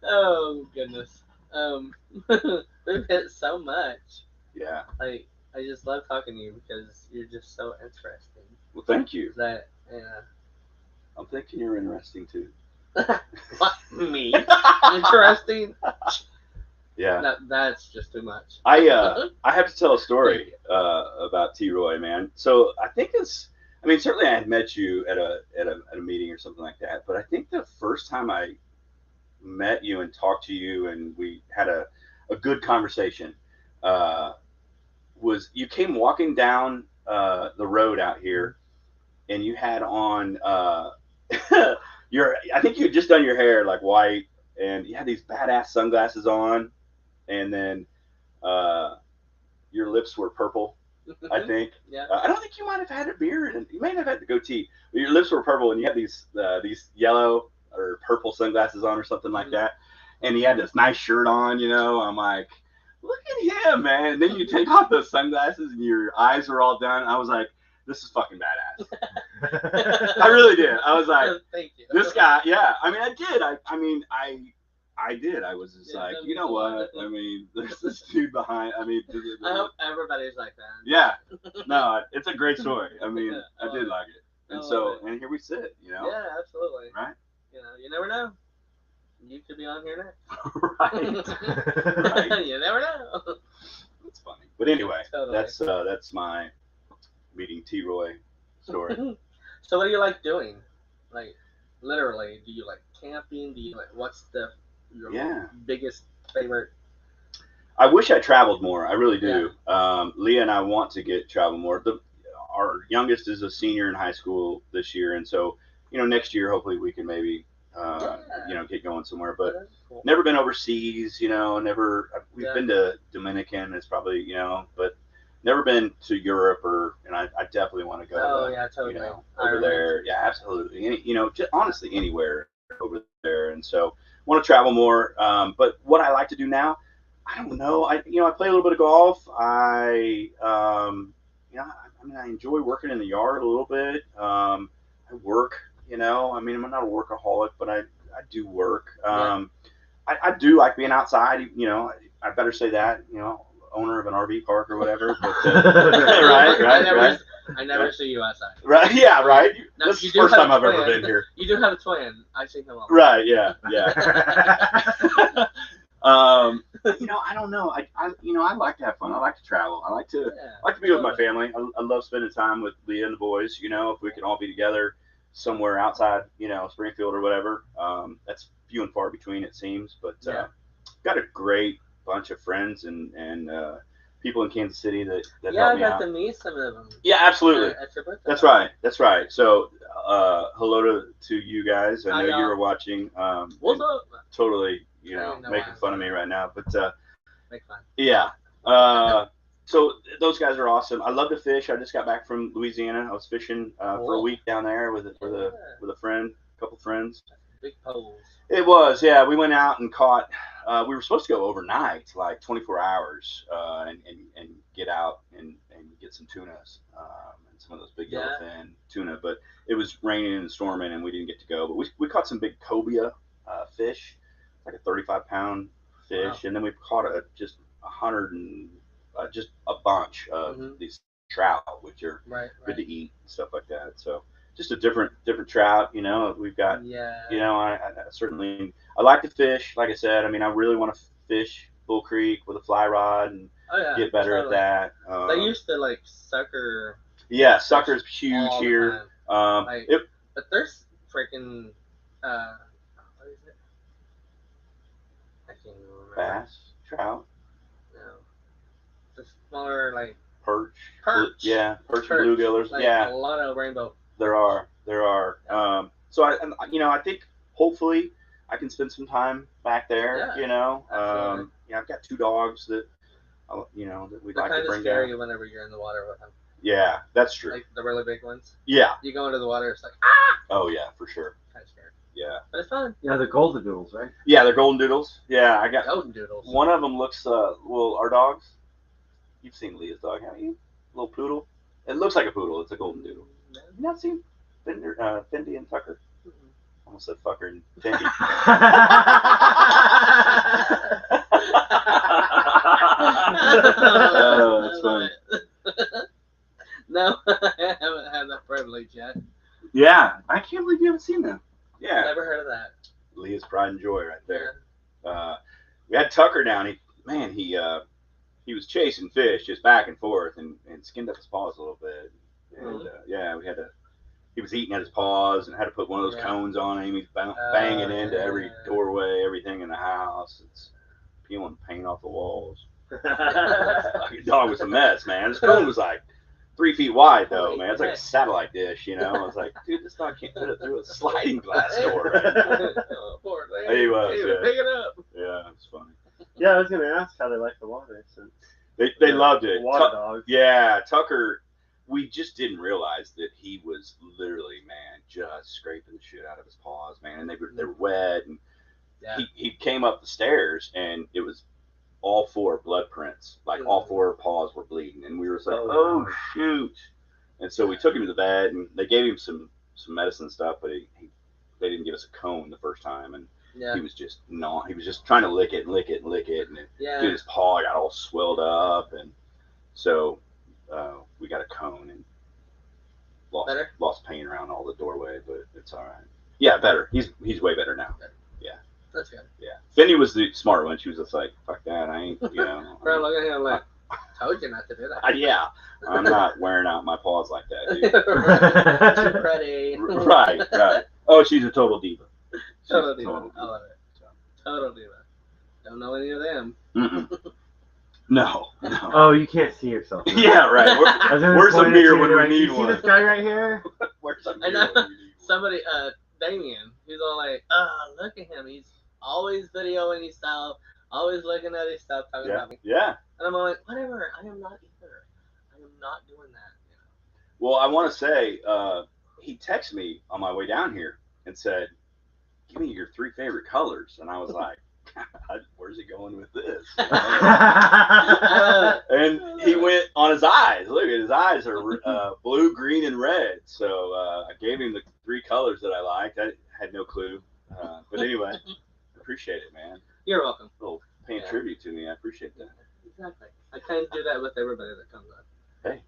oh goodness. We've hit so much. Yeah. Like, I just love talking to you because you're just so interesting. Well, thank you. That I'm thinking you're interesting too. What, me? Interesting? Yeah. No, that's just too much. I have to tell a story about T. Roy, man. So I think certainly I had met you at a meeting or something like that, but I think the first time I met you and talked to you and we had a good conversation was you came walking down the road out here and you had on I think you had just done your hair like white and you had these badass sunglasses on and then your lips were purple, I think. Yeah. I don't think you might have had a beard and you might have had the goatee, but your lips were purple and you had these yellow or purple sunglasses on or something like that. And he had this nice shirt on, I'm like, look at him, man. And then you take off those sunglasses and your eyes are all done. I was like, this is fucking badass. I really did. I was like, thank you. This guy, yeah. I mean, I did. I did. I was just like, you know what? I mean, there's this dude behind. I mean, I hope everybody's like that. yeah. No, it's a great story. I mean, I did like it. And so, and here we sit, Yeah, absolutely. Right? You never know. You could be on here next. Right. You never know. It's funny. But anyway, Totally. that's my meeting T. Roy story. So what do you like doing? Like, literally, do you like camping? Do you like, what's your biggest favorite? I wish I traveled more. I really do. Leah and I want to travel more. Our youngest is a senior in high school this year, and so next year hopefully we can maybe get going somewhere. But cool. Never been overseas. Never. We've been to Dominican. It's probably but never been to Europe and I definitely want to go. Oh yeah, totally. Over there. Yeah, absolutely. Just honestly anywhere over there, and so want to travel more. But what I like to do now, I don't know. I play a little bit of golf. I enjoy working in the yard a little bit. I work. I'm not a workaholic, but I do work. I do like being outside. I better say that. owner of an RV park or whatever. But, right. I never see you outside. Right, yeah, right. Now, This is the first time I've ever been here. You do have a twin. I see him a lot. Right, yeah. I don't know. I like to have fun. I like to travel. I like to be with my family. I love spending time with Leah and the boys. If we can all be together somewhere outside, Springfield or whatever. That's few and far between, it seems. But got a great bunch of friends and people in Kansas City that help me out. Yeah, I got to meet some of them. Yeah, absolutely. At your birthday. That's right. So, hello to you guys. I know you were watching. What's up? Totally, making fun of me right now, but make fun. Yeah. So those guys are awesome. I love to fish. I just got back from Louisiana. I was fishing for a week down there with a friend, a couple friends. Big poles. It was, yeah. We went out and caught. We were supposed to go overnight, like 24 hours, and get out and get some tunas and some of those big yellowfin tuna. But it was raining and storming, and we didn't get to go. But we caught some big cobia fish, like a 35-pound fish, wow. And then we caught just 100 and just a bunch of these trout, which are good to eat and stuff like that. So just a different trout, we've got, I certainly, I like to fish. Like I said, I really want to fish Bull Creek with a fly rod and get better at that. They used to sucker. Yeah, sucker's huge here. But there's freaking, what is it? I can't even remember. Bass, trout. No, the smaller perch. Yeah, perch and bluegillers. A lot of rainbow. There are. So I think hopefully I can spend some time back there. I've got 2 dogs that that we'd like to bring down. They're kind of scary whenever you're in the water with them. Yeah, that's true. Like the really big ones. Yeah. You go into the water, it's like ah. Oh yeah, for sure. Kind of scary. Yeah. But it's fun. Yeah, they're golden doodles, right? Yeah, they're golden doodles. Yeah, I got golden doodles. One of them looks our dogs. You've seen Leah's dog, haven't you? Little poodle. It looks like a poodle. It's a golden doodle. No. You not seen Fendi and Tucker? Almost said fucker and Fendi. Oh, that's funny. No, I haven't had that privilege yet. Yeah, I can't believe you haven't seen them. Yeah. Never heard of that. Leah's pride and joy right there. Yeah. We had Tucker down. He was chasing fish just back and forth and skinned up his paws a little bit. And we had to. He was eating at his paws and had to put one of those cones on him. He's banging into every doorway, everything in the house. It's peeling paint off the walls. The dog was a mess, man. His cone was like 3 feet wide, though, man. It's like a satellite dish, I was like, dude, this dog can't fit it through a sliding glass door. Oh, poor thing. He was. Pick it up. Yeah, it's funny. Yeah, I was gonna ask how they like the water. So. They loved it. Water dogs. Yeah, Tucker. We just didn't realize that he was literally, man, just scraping the shit out of his paws, man. And they were wet, and he came up the stairs, and it was all 4 blood prints. Like all 4 paws were bleeding, and we were like, oh shoot! And so we took him to the vet, and they gave him some medicine and stuff, but they didn't give us a cone the first time, and he was just he was just trying to lick it, and dude, his paw got all swelled up, and so. We got a cone and lost paint around all the doorway, but it's all right. Yeah, better. He's way better now. Yeah. That's good. Yeah. Fendi was the smart one. She was just like, fuck that. I ain't, Bro, look at him like, told you not to do that. Yeah. I'm not wearing out my paws like that, dude. Too pretty. Right. Oh, she's a total diva. Total diva. I love it. Total diva. Don't know any of them. No. Oh, you can't see yourself. Yeah, right. Where's the mirror when we need one? You see this guy right here? Where's the mirror when we need one? Somebody, Damien, he's all like, look at him. He's always videoing his stuff, always looking at his stuff, talking about me. Yeah. And I'm like, whatever. I am not either. I am not doing that. Well, I want to say, he texted me on my way down here and said, give me your 3 favorite colors. And I was like, where's he going with this? And he went on his eyes. Look at his eyes are blue, green, and red. So I gave him the 3 colors that I liked. I had no clue, but anyway, appreciate it, man. You're welcome. A little paying tribute to me. I appreciate that. Exactly. I kind of do that with everybody that comes on. Hey.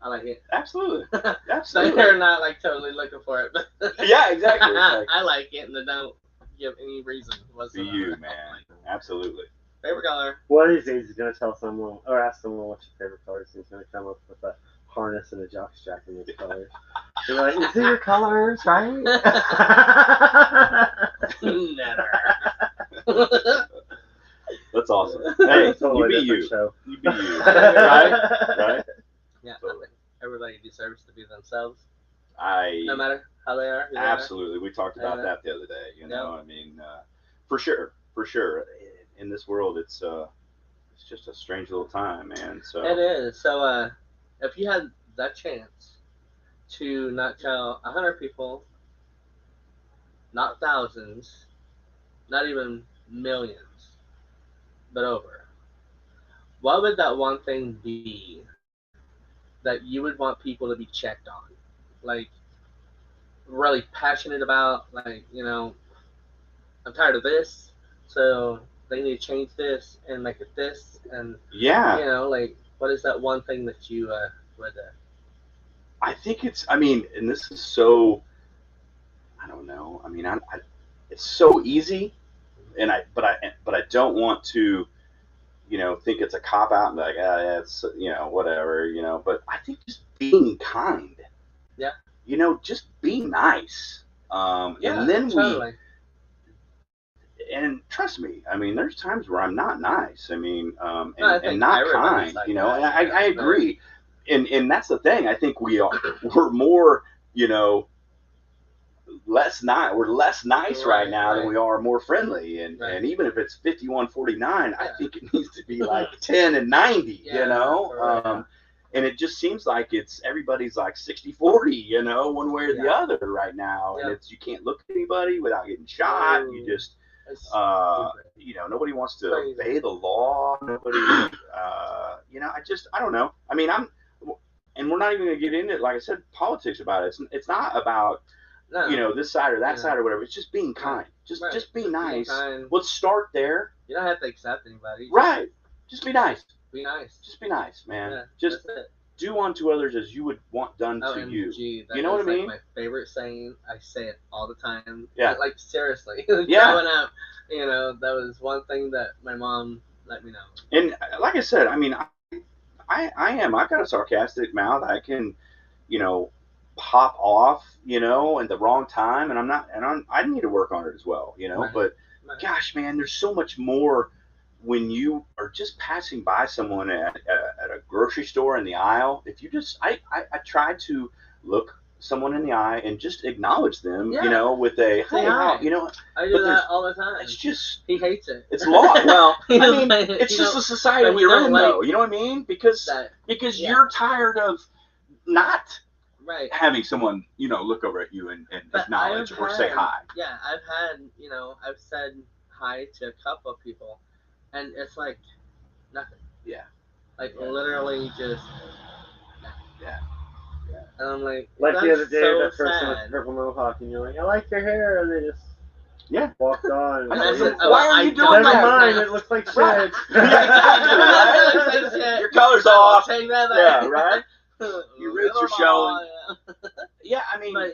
I like it. Absolutely. So Absolutely. they're not like totally looking for it, but Yeah, exactly. Like, I like it, and they don't give any reason be whatsoever. you, man. Absolutely. Favorite color? One of these days, he's gonna tell someone or ask someone what's your favorite color. So he's gonna come up with a harness and a jockstrap in his colors. You're like, is it your colors, right? Never. That's awesome. Hey, Totally you be different you. show. You be you. Right? Right? Yeah, Totally. everybody deserves to be themselves, I no matter how they are. Who they are. absolutely. We talked about that the other day. You know, I mean, for sure. In this world, it's just a strange little time, man. So It is. So, if you had that chance to not tell 100 people, not thousands, not even millions, but over, what would that one thing be that you would want people to be checked on? Like, really passionate about, like, I'm tired of this, so they need to change this and make it this, and, yeah, like, what is that one thing that you would. I think it's. I mean, and this is so. I don't know. I mean, it's so easy, but I don't want to, think it's a cop out and be like, yeah, it's whatever, But I think just being kind. Yeah. Just be nice. Yeah, and then totally. and trust me, I mean, there's times where I'm not nice. I mean, I think and not everybody's kind. like And that, I agree. And that's the thing. I think we're more, we're less nice right now than we are more friendly. And even if it's 51-49, I think it needs to be like 10-90. And it just seems like everybody's like 60-40, one way or the other right now. And you can't look at anybody without getting shot. You just nobody wants to obey the law. Nobody, I don't know. I mean, and we're not even going to get into, like I said, politics about it. It's not about, this side or that side or whatever. It's just being kind. Just be nice. Let's start there. You don't have to accept anybody. Right. Just be nice. Be nice. Just be nice, man. Yeah, just do unto others as you would want done to you. That you know what I mean? Like my favorite saying. I say it all the time. Yeah. Like seriously. Yeah. Growing up, that was one thing that my mom let me know. And like I said, I mean, I am. I've got a sarcastic mouth. I can, pop off, at the wrong time, and I need to work on it as well, Right. But gosh, man, there's so much more when you are just passing by someone at a grocery store in the aisle. If you just, I try to look someone in the eye and just acknowledge them, with a hey, hi. I do that all the time. It's just he hates it. It's law. Well, I mean, it's just the society we're in, though. You know what I mean? Because you're tired of not having someone, look over at you and acknowledge or say hi. Yeah, I've said hi to a couple of people, and it's like nothing. Yeah. Like literally just. Yeah. And I'm like the other day, so that person sad. with the purple mohawk, and you're like, I like your hair, and they just walked on. I said, why are you doing that? Never mind, it looks like shit. Your color's off. Take that back. Yeah, right. Your roots are showing. Yeah, I mean, but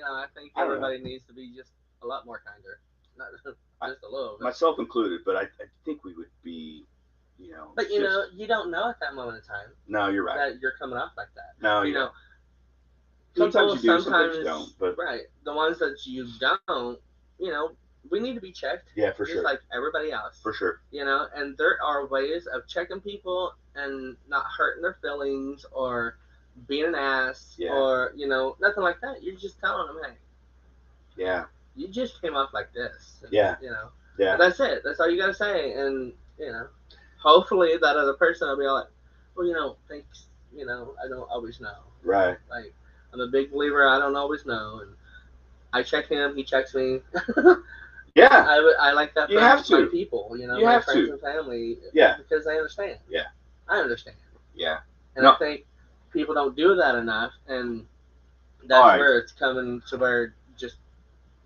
I think everybody needs to be just a lot more kinder, not just a little bit. Myself included, but I think we would be, But you don't know at that moment in time. No, you're right. That you're coming off like that. No, you know. Sometimes you do, sometimes you don't. But the ones that you don't, we need to be checked. Yeah, for just sure. Like everybody else. For sure. And there are ways of checking people and not hurting their feelings or being an ass or, nothing like that. You're just telling them, hey. Yeah. You just came off like this. And, yeah. Yeah. That's it. That's all you got to say. And, hopefully that other person will be like, well, thanks. I don't always know. Right. Like, I'm a big believer. I don't always know. And I check him. He checks me. Yeah. I like that for my people, my friends and family. Yeah. Because they understand. Yeah. I understand. Yeah. And I think people don't do that enough, and that's where it's coming to where just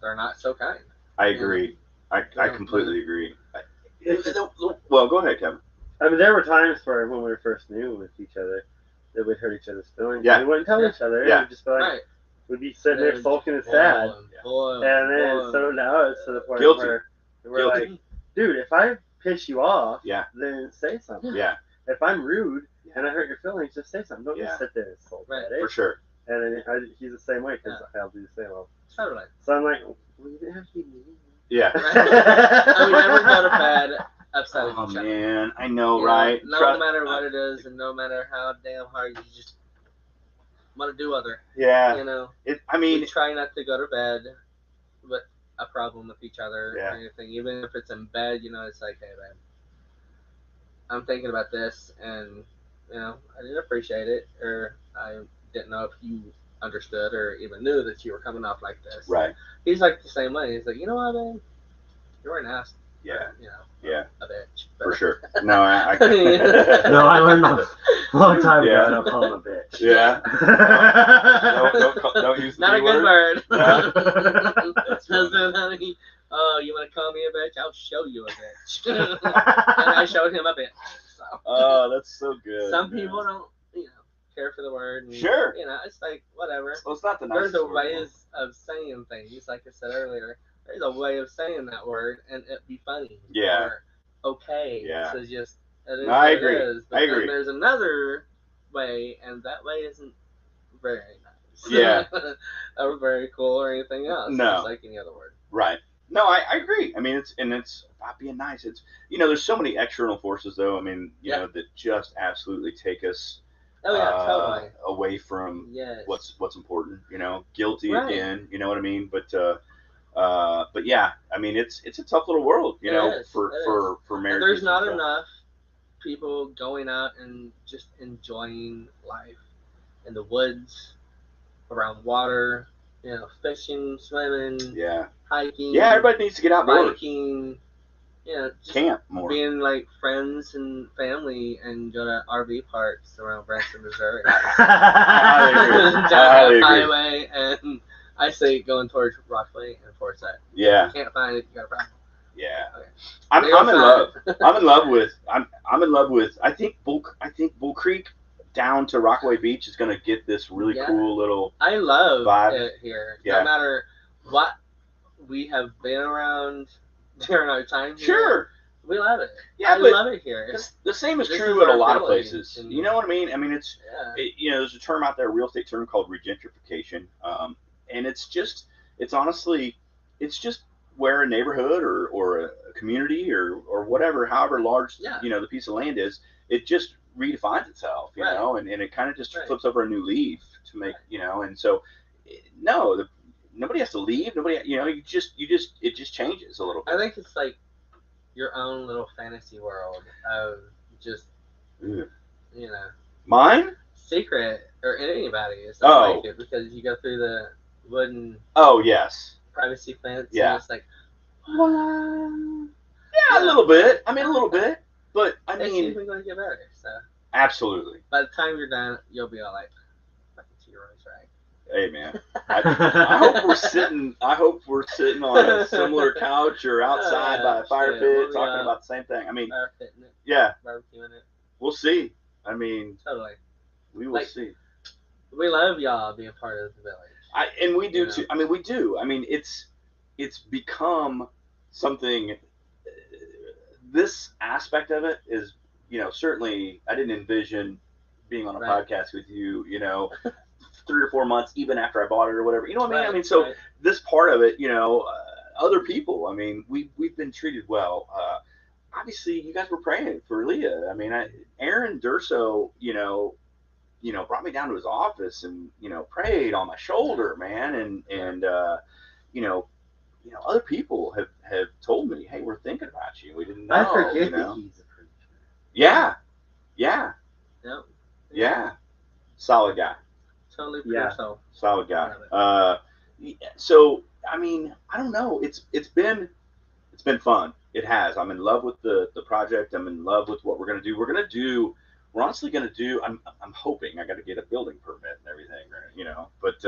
they're not so kind. I agree. I completely agree. Well, go ahead, Kevin. I mean, there were times where when we were first new with each other that we'd hurt each other's feelings. Yeah. We wouldn't tell each other. Yeah. We'd just be like, Right. we'd be sitting there sulking and sad. Boil, And then, so now it's to the point Guilty. where we're Guilty. like, dude, if I piss you off, Yeah. then say something. Yeah. If I'm rude and I hurt your feelings, just say something. Don't just sit there and sulk Right. at it. For sure. And then he's the same way because I'll do the same. Totally. So I'm like, well, you didn't have to be mean. Yeah. And we never go to bed upset with Oh each other. man, I know, You right? No matter what it is, and no matter how damn hard you just want to do other. Yeah. You know. I mean, we try not to go to bed with a problem with each other Yeah. or anything. Even if it's in bed, it's like, hey, man, I'm thinking about this, and I didn't appreciate it, or I didn't know if you understood or even knew that you were coming off like this. Right. He's like the same way. He's like, you know what, man, you're an ass. Yeah. Or, Yeah. a bitch. For sure. No, I No, I learned a long time ago Yeah. not to call him a bitch. Yeah. Don't use the Not a B good word. word. No. That's funny. Honey, oh, you want to call me a bitch? I'll show you a bitch. And I showed him a bitch. So. Oh, that's so good. Some man. people don't, care for the word. And, Sure. It's like, whatever. Well, it's not the There's nicest a word. ways of saying things, like I said earlier. There's a way of saying that word, and it be funny. Yeah. Or okay. Yeah. So just, it is No, I what agree. It is. But I agree. then there's another way, and that way isn't very nice. Yeah. Or very cool or anything else. No. Just like any other word. Right. No, I agree. I mean, it's about being nice. It's there's so many external forces though. I mean, you know, that just absolutely take us Oh yeah, totally. away from what's important. Guilty again. You know what I mean? But yeah, I mean, it's a tough little world. For marriage. There's not enough people going out and just enjoying life in the woods, around water. Fishing, swimming. Yeah. Hiking. Yeah, everybody needs to get outdoors. Biking. Just camp more. Being like friends and family and go to RV parks around Branson, Missouri. I Down agree. the highway, and I say going towards Rockaway and Forsyth. Yeah. If you can't find it, you got a problem. Yeah. Okay. I'm in love. I'm in love with. I think Bull Creek down to Rockaway Beach is going to get this really cool little. I love vibe. it here. Yeah. No matter what we have been around during our time here. Sure. We love it. Yeah, I love it here. The same is This true is at a our lot of village, places. and- You know what I mean? I mean, Yeah. there's a term out there, a real estate term called regentrification, and it's honestly, it's just where a neighborhood or a community or whatever, however large the piece of land is, it just redefines itself, you know, and it kind of just flips over a new leaf to make, and so nobody has to leave. Nobody, it just changes a little bit. I think it's like your own little fantasy world of just, Mine? secret or anybody. It's Oh. not like it because you go through the wooden Oh, yes. privacy fence. Yeah. And it's like, Yeah, a little bit. I mean, a little bit. But, I it's mean, even going to get better. So absolutely. by the time you're done, you'll be all like, fucking T-Rose, right? Hey, man. I hope we're sitting on a similar couch or outside by a fire Shit, pit we'll be talking out. about the same thing. I mean, Fire fitting it, yeah, barbecuing it. we'll see. I mean, Totally. we will Like, see. We love y'all being part of the village. And we do Yeah. too. I mean, we do. I mean, it's become something. This aspect of it is, certainly I didn't envision being on a Right. podcast with you, 3 or 4 months, even after I bought it or whatever. You know what I mean? I mean, so this part of it, other people. I mean, we've been treated well. Obviously, you guys were praying for Leah. I mean, Aaron Durso, brought me down to his office and prayed on my shoulder, man, and other people have told me, hey, we're thinking about you. We didn't know. I forget that he's a preacher. Yeah. Yep. Solid guy. Totally for Yeah. yourself. Solid guy. So I mean, I don't know. It's been fun. It has. I'm in love with the project. I'm in love with what we're gonna do. We're honestly gonna do. I'm hoping. I got to get a building permit and everything, but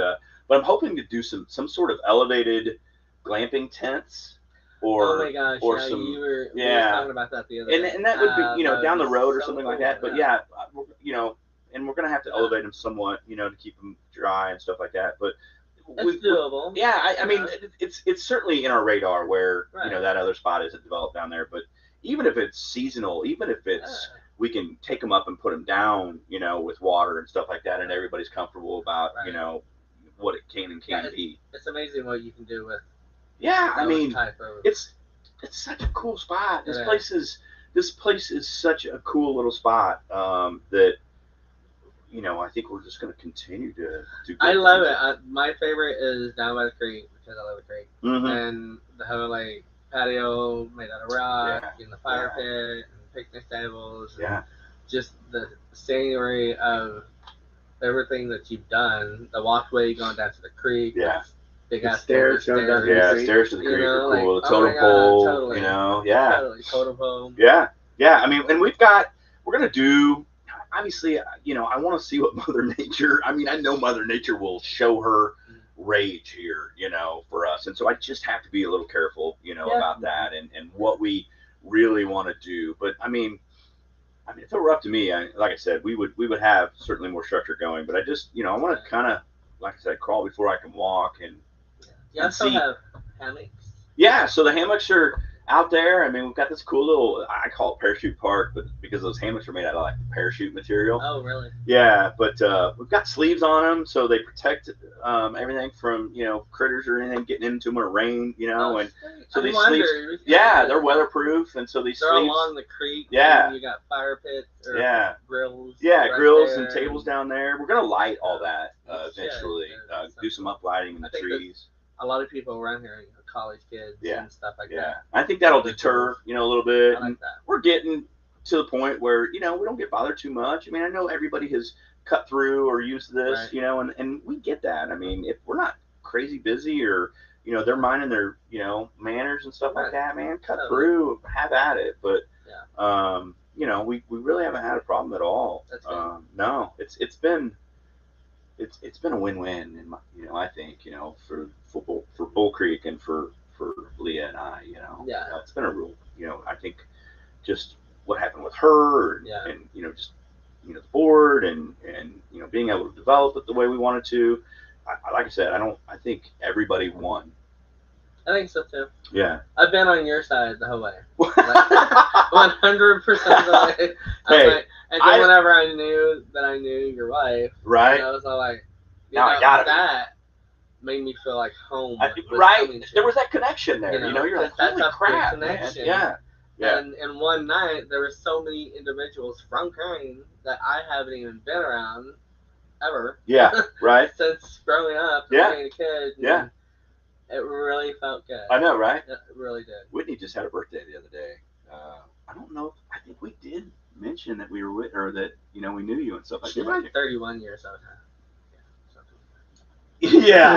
I'm hoping to do some sort of elevated glamping tents. or oh my gosh, or yeah, some we were yeah. talking about that the other day. And that would be That down would the be road or so something like cool, that. But and we're gonna have to elevate them somewhat, to keep them dry and stuff like that. But it's doable. yeah, I mean, it's certainly in our radar where Right. that other spot isn't developed down there. But even if it's seasonal, even if it's we can take them up and put them down, with water and stuff like that, and everybody's comfortable about what it can and can't be. It's amazing what you can do with. Yeah, I mean, type of... it's such a cool spot. This place is such a cool little spot that I think we're just going to continue to do. I love it. My favorite is down by the creek because I love the creek, and the whole patio made out of rock, and the fire pit, and picnic tables, and just the scenery of everything that you've done. The walkway going down to the creek. Yeah. Big ass stairs going down to the creek. Stairs to the creek are cool. The oh totem my God, pole, totally. Totally, totem pole. Yeah. I mean, and we're gonna do. Obviously, I want to see what Mother Nature. I mean, I know Mother Nature will show her rage here, for us, and so I just have to be a little careful, about that and what we really want to do. But I mean, if it were up to me, like I said, we would have certainly more structure going. But I just, I want to kind of, like I said, crawl before I can walk and. You also have hammocks. Yeah, so the hammocks are out there. I mean, we've got this cool little, I call it parachute park, but because those hammocks are made out of parachute material. Oh, really? Yeah, but we've got sleeves on them, so they protect everything from critters or anything getting into them or rain, and so these sleeves, they're weatherproof, and so these they're sleeves along the creek. Yeah, you got fire pits or grills. Yeah, grills there. And tables down there. We're gonna light all that eventually. Do some uplighting in the trees. A lot of people around here, college kids and stuff like that. I think that'll deter, a little bit. I like that. We're getting to the point where, we don't get bothered too much. I mean, I know everybody has cut through or used this, and we get that. I mean, if we're not crazy busy or, they're minding their, manners and stuff like that, man, cut through, have at it. But, we really haven't had a problem at all. That's good. No, it's been a win-win, I think, for Bull Creek and for Leah and I, it's been a real, I think just what happened with her and just, the board and being able to develop it the way we wanted to. Like I said, I think everybody won. I think so too. Yeah. I've been on your side the whole way. 100% of the way. And then whenever I knew that I knew your wife, right? I was all like, I got that made me feel like home. Right. There was that connection there. You're like, holy crap, man. Yeah. And one night, there were so many individuals from Crane that I haven't even been around ever. Yeah, right. Since growing up, being a kid. Yeah. It really felt good. I know, right? It really did. Whitney just had a birthday the other day. I don't know. I think we did mention that we were with, or that we knew you and stuff like that. She's like 31 years old. Yeah.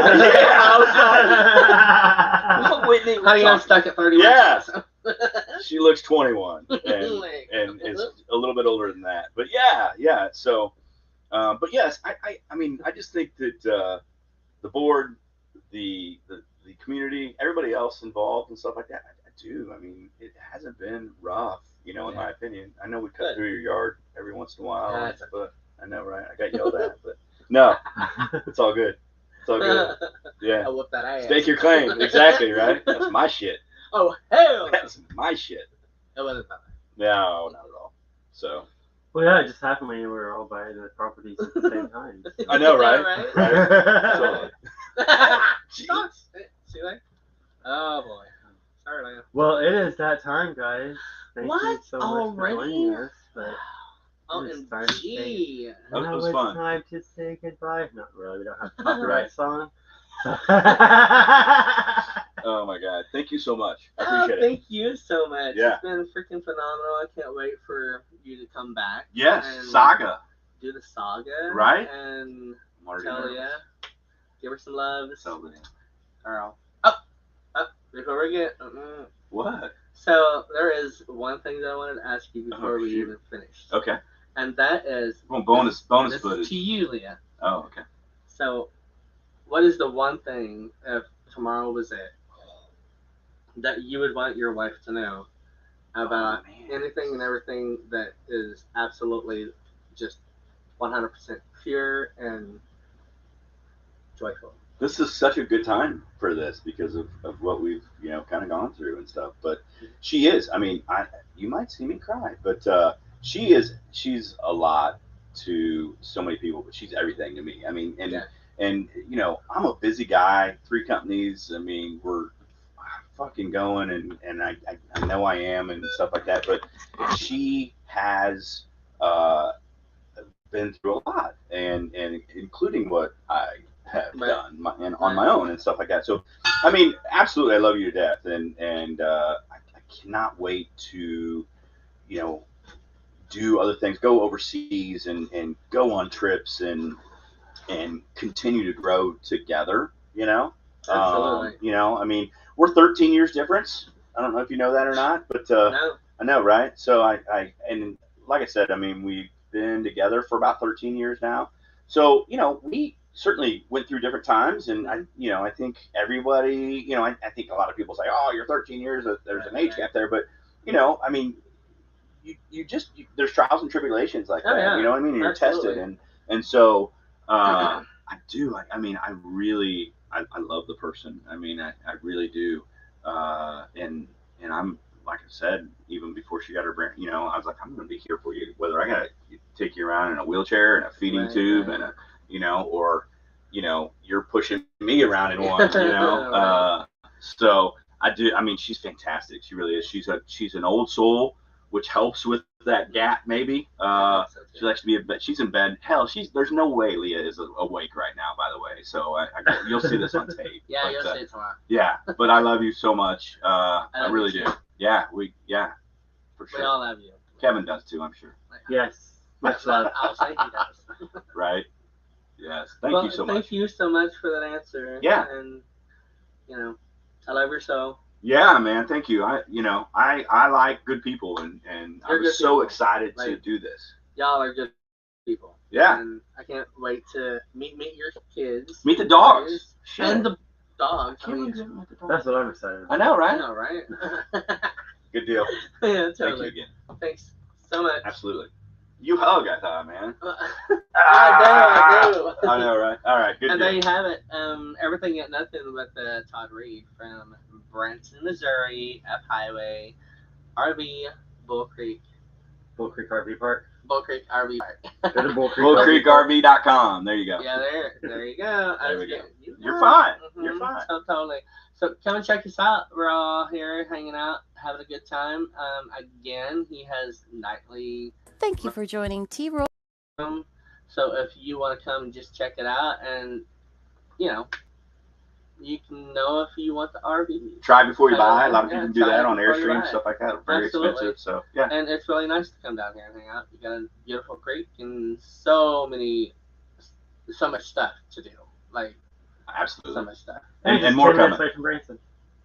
Whitney. How you got stuck at 31? Yeah. She looks 21 and is a little bit older than that. But yeah. So, but yes, I mean, I just think that the board, the community, everybody else involved and stuff like that, I do. I mean, it hasn't been rough, in my opinion. I know we cut through your yard every once in a while, but I know, right? I got yelled at, but no, it's all good. It's all good. Yeah. I whoop that ass. Stake your claim. Exactly, right? That's my shit. Oh, hell. That's my shit. It wasn't that. No, not at all. So. Well, yeah, it just happened when we were all buying the properties at the same time. I know, right? Right. Totally. See that? Oh, boy. Sorry, Leah. Well, it is that time, guys. Thank you so much Already? for joining us. But OMG. That was it's fun. Time to say goodbye. Not really. We don't have a copyright song. Oh my God! Thank you so much. I appreciate it. Thank you so much. Yeah. It's been freaking phenomenal. I can't wait for you to come back. Yes, and saga. Do the saga. Right. And Marty tell ya. Give her some love. So Girl. Up. Before we get. What? So there is one thing that I wanted to ask you before we even finish. Okay. And that is. Well, bonus this footage. Is to you, Leah. Oh, okay. So, what is the one thing if tomorrow was it? that you would want your wife to know about anything and everything that is absolutely just 100% pure and joyful. This is such a good time for this because of what we've kind of gone through and stuff. But she is. I mean, you might see me cry, but she's a lot to so many people, but she's everything to me. I mean, and I'm a busy guy, 3 companies. I mean, we're fucking going, and I know I am and stuff like that. But she has been through a lot, and including what I have done and on my own and stuff like that. So, I mean, absolutely, I love you to death, and I cannot wait to, do other things, go overseas, and go on trips, and continue to grow together. Absolutely. I mean, we're 13 years difference. I don't know if you know that or not, but No. I know, right? So and like I said, I mean, we've been together for about 13 years now. So, we certainly went through different times, and I think everybody, I think a lot of people say, "Oh, you're 13 years, there's an age gap there," but I mean, there's trials and tribulations like that. Yeah. You know what I mean? And you're tested, and so I mean, I really, I love the person. I mean, I really do, and I'm, like I said, even before she got her brand, I was like, I'm going to be here for you, whether I got to take you around in a wheelchair and a feeding tube and or, you're pushing me around in one, so I do. I mean, she's fantastic. She really is. She's an old soul, which helps with that gap, maybe. She likes to be in bed. She's in bed. Hell, there's no way Leah is awake right now, by the way. So you'll see this on tape. Yeah, you'll see it tomorrow. Yeah, but I love you so much. I really do. Yeah, for sure. We all love you. Kevin does too, I'm sure. Yes, much love. I'll say he does. Right. Yes. Thank you so much. Thank you so much for that answer. Yeah. And I love your soul. Yeah, man. Thank you. I like good people, and I'm so excited to do this. Y'all are good people. Yeah. And I can't wait to meet your kids. Meet the dogs. And the dogs. That's what I'm excited about. I know, right? I know, right? Good deal. Yeah, totally. Thank you again. Thanks so much. Absolutely. You hug, I thought, man. I do. I know, right? All right, good. And there you have it. Everything at Nothin with Todd Reed from Branson, Missouri, F Highway, RV, Bull Creek. Bull Creek RV Park. Bull Creek RV Park. Go to BullCreekRV.com. There you go. Yeah, there you go. There we go. You're fine. Mm-hmm. You're fine. So totally. So come and check us out. We're all here hanging out, having a good time. Again, he has nightly. Thank you for joining T-Roll. So if you want to come, just check it out, and you can know if you want the RV. Try before you buy. A lot of people do that on Airstream, stuff like that. Very expensive. So yeah. And it's really nice to come down here and hang out. You got a beautiful creek and so much stuff to do. Like absolutely so much stuff. And more coming. 10 minutes away from Branson.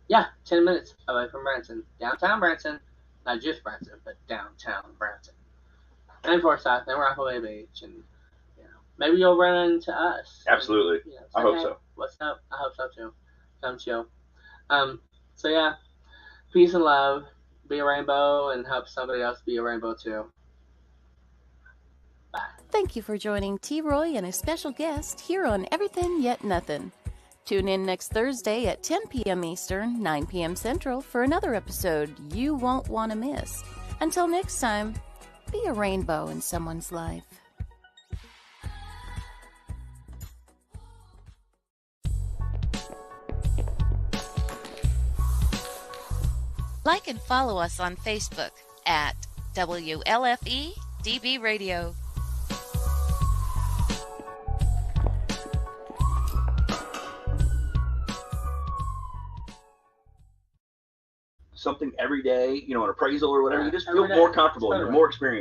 Yeah, 10 minutes away from Branson, downtown Branson, not just Branson, but downtown Branson. And Forsyth, and Rockaway Beach, and maybe you'll run into us. Absolutely. And, I hope so. What's up? I hope so too. Come chill. So yeah, peace and love. Be a rainbow and help somebody else be a rainbow too. Bye. Thank you for joining T-Roy and a special guest here on Everythin Yet Nothin. Tune in next Thursday at 10 p.m. Eastern, 9 p.m. Central for another episode you won't want to miss. Until next time, be a rainbow in someone's life. Like and follow us on Facebook at WLFE DB Radio. Something every day, an appraisal or whatever, you just feel Every day. more comfortable and you're Totally. more experienced.